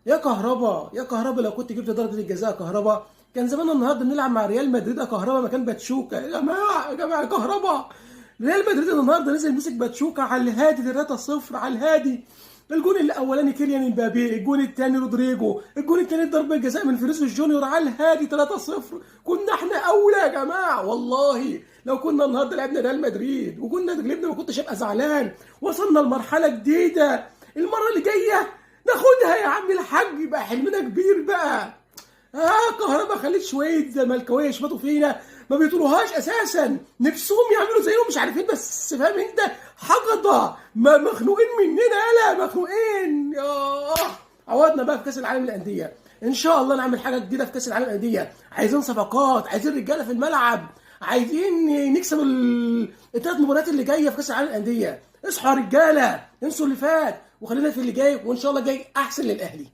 يا كهربا يا كهربا، لو كنت جبت ضربة الجزاء يا كهربا كان زماننا النهارده بنلعب مع ريال مدريد يا كهربا مكان باتشوكا. يا جماعه يا جماعه يا كهربا، ريال مدريد النهارده نزل مسك باتشوكا على الهادي 3-0 على الهادي. الجون الاولاني كيليان امبابي، الجون الثاني رودريجو، الجون الثالث ضربه جزاء من فينيسيوس جونيور على الهادي 3-0. كنا احنا اولى يا جماعه والله. لو كنا النهارده لعبنا ريال مدريد وكنا غلبنا ما كنتش ابقى زعلان. وصلنا لمرحله جديده، المره اللي جايه ناخدها يا عم الحاج، يبقى حلمنا كبير بقى. كهربا خليت شويه زملكاويه يشمطوا فينا ما بيطولوهاش اساسا، نفسهم يعملوا زيهم مش عارفين، بس فاهم انت حقده مخنوقين مننا، يالا مخنوقين. عوضنا بقى في كاس العالم للانديه، ان شاء الله نعمل حاجه جديده في كاس العالم للانديه. عايزين صفقات، عايزين رجاله في الملعب، عايزين نكسب الثلاث مباريات اللي جايه في كاس العالم للانديه. اصحوا يا رجاله، انسوا اللي فات وخلينا في اللي جاي، وان شاء الله جاي احسن للاهلي.